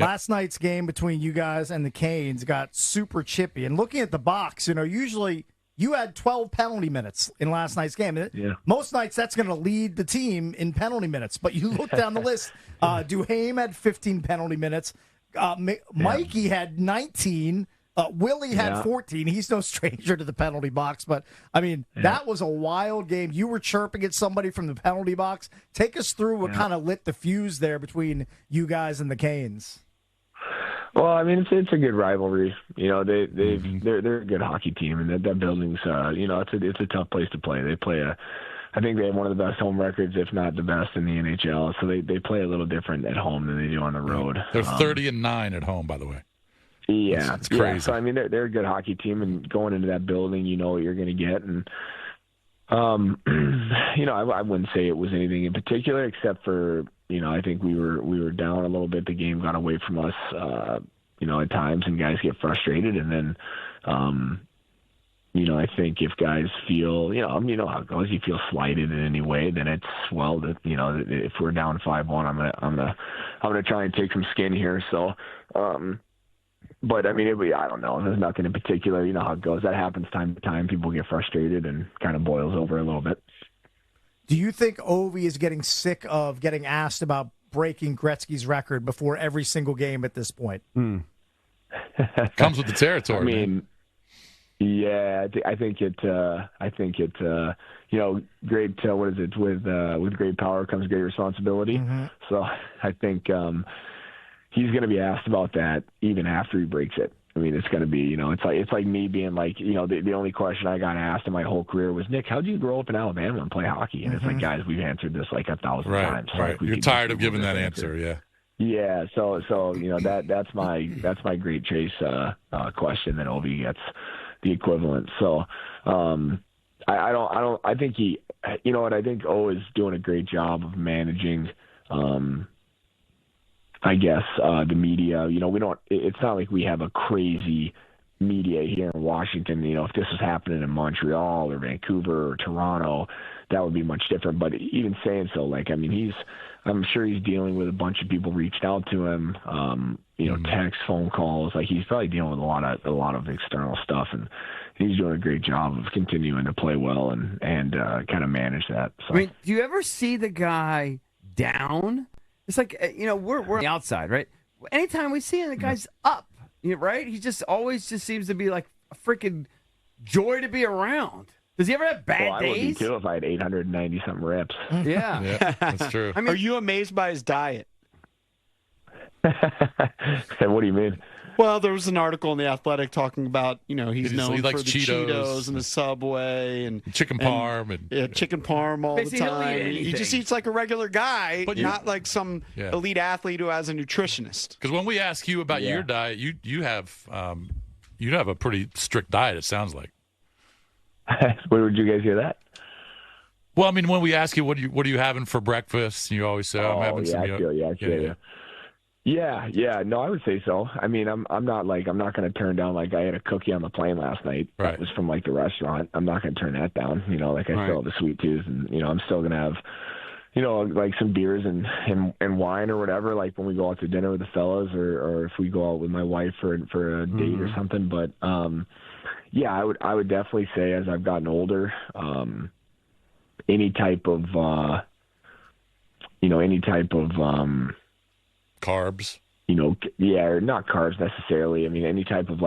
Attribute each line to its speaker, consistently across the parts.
Speaker 1: Last night's game between you guys and the Canes got super chippy. And looking at the box, usually you had 12 penalty minutes in last night's game.
Speaker 2: Yeah.
Speaker 1: Most nights that's going to lead the team in penalty minutes. But you look down the list. Duhaime had 15 penalty minutes. Mikey had 19. Willie had 14. He's no stranger to the penalty box. But, that was a wild game. You were chirping at somebody from the penalty box. Take us through what kind of lit the fuse there between you guys and the Canes.
Speaker 2: Well, it's a good rivalry. They're a good hockey team, and that building's it's a tough place to play. I think they have one of the best home records, if not the best in the NHL. So they play a little different at home than they do on the road.
Speaker 3: They're 30-9 at home, by the way.
Speaker 2: Yeah,
Speaker 3: it's crazy.
Speaker 2: Yeah. So they're a good hockey team, and going into that building, you know what you're going to get. And I wouldn't say it was anything in particular, except for I think we were down a little bit. The game got away from us, at times, and guys get frustrated. And then, I think if guys feel, how it goes, you feel slighted in any way, then it's if we're down 5-1, I'm gonna try and take some skin here. So. But I don't know. There's nothing in particular. You know how it goes. That happens time to time. People get frustrated and kind of boils over a little bit.
Speaker 1: Do you think Ovi is getting sick of getting asked about breaking Gretzky's record before every single game at this point?
Speaker 3: Comes with the territory.
Speaker 2: Yeah, I think it. Great. What is it? With great power comes great responsibility.
Speaker 1: Mm-hmm.
Speaker 2: So I think. He's going to be asked about that even after he breaks it. It's going to be, it's like me being like, the only question I got asked in my whole career was, Nick, how'd you grow up in Alabama and play hockey? And it's like, guys, we've answered this like 1,000 times. So
Speaker 3: right. You're tired of giving that answer, yeah.
Speaker 2: Yeah. So that's my great chase question that Ovi gets the equivalent. So I think I think O is doing a great job of managing. I guess the media, it's not like we have a crazy media here in Washington. If this was happening in Montreal or Vancouver or Toronto, that would be much different. But even saying so, I'm sure he's dealing with a bunch of people reached out to him, text, phone calls. He's probably dealing with a lot of external stuff, and he's doing a great job of continuing to play well and kind of manage that. So.
Speaker 4: Do you ever see the guy down? It's like, we're on the outside, right? Anytime we see him, the guy's up, right? He just always seems to be like a freaking joy to be around. Does he ever have bad days?
Speaker 2: I would be too if I had 890-something reps.
Speaker 4: Yeah.
Speaker 3: That's true.
Speaker 5: Are you amazed by his diet?
Speaker 2: What do you mean?
Speaker 5: Well, there was an article in The Athletic talking about, he's known for the
Speaker 3: Cheetos
Speaker 5: and the Subway and
Speaker 3: chicken parm and
Speaker 5: chicken parm all the time. He just eats like a regular guy,
Speaker 3: but
Speaker 5: not like some elite athlete who has a nutritionist.
Speaker 3: Because when we ask you about your diet, you have a pretty strict diet. It sounds like.
Speaker 2: Where would you guys hear that?
Speaker 3: Well, when we ask you what are you having for breakfast, you always say, I'm having some.
Speaker 2: Yeah. No, I would say so. I'm not going to turn down I had a cookie on the plane last night.
Speaker 3: Right.
Speaker 2: That was from the restaurant. I'm not going to turn that down. I still have a sweet tooth, and I'm still going to have, some beers and wine or whatever. When we go out to dinner with the fellas, or if we go out with my wife for a date or something. But I would definitely say as I've gotten older, any type of
Speaker 3: carbs.
Speaker 2: Or not carbs necessarily. Any type of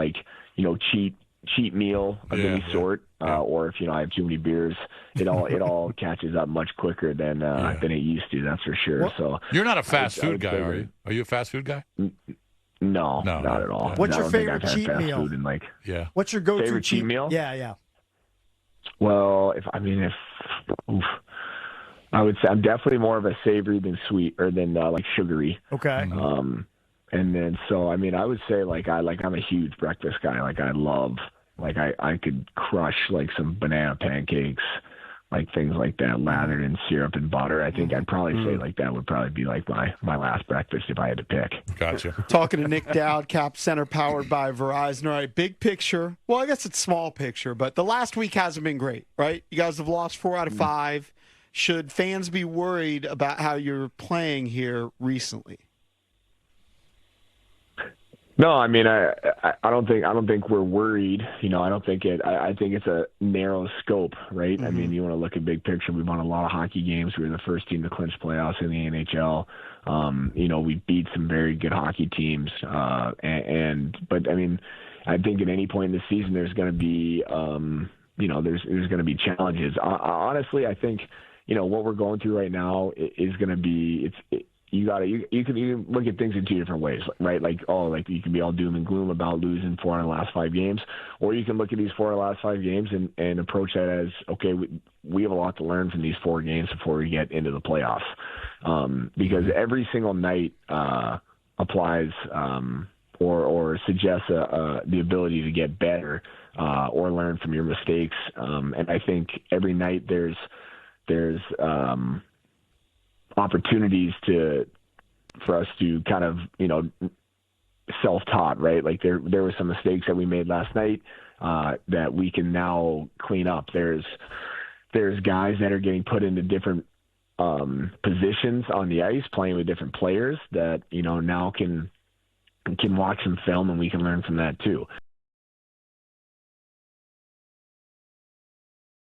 Speaker 2: cheat meal of any sort, or if I have too many beers, it all catches up much quicker than it used to. That's for sure.
Speaker 3: Well, so you're not a fast food guy, are you? Are you a fast food guy?
Speaker 2: No, not at all.
Speaker 3: Yeah.
Speaker 1: What's your favorite cheat meal? What's your go-to
Speaker 2: favorite cheat meal?
Speaker 1: Yeah.
Speaker 2: Well, I would say I'm definitely more of a savory than sweet, or than sugary.
Speaker 1: Okay.
Speaker 2: And then I would say I'm a huge breakfast guy. I love I could crush some banana pancakes, things like that, lathered in syrup and butter. I think I'd probably say that would probably be my last breakfast if I had to pick.
Speaker 3: Gotcha.
Speaker 5: Talking to Nic Dowd, Cap Center, powered by Verizon. All right, big picture. Well, I guess it's small picture, but the last week hasn't been great, right? You guys have lost 4 out of 5. Should fans be worried about how you're playing here recently?
Speaker 2: No, I mean, I don't think we're worried. I think it's a narrow scope, right? Mm-hmm. I mean, you want to look at big picture. We won a lot of hockey games. We were the first team to clinch playoffs in the NHL. We beat some very good hockey teams. But I mean, I think at any point in the season, there's going to be, there's going to be challenges. Honestly, I think, what we're going through right now is going to be, you can look at things in two different ways, right? You can be all doom and gloom about losing 4 in the last 5 games, or you can look at these 4 in the last 5 games and approach that as, okay, we have a lot to learn from these 4 games before we get into the playoffs. Because every single night applies or suggests the ability to get better or learn from your mistakes. And I think every night there's opportunities for us to kind of, self-taught, right? Like there were some mistakes that we made last night that we can now clean up. There's guys that are getting put into different positions on the ice, playing with different players that, now can watch some film and we can learn from that too.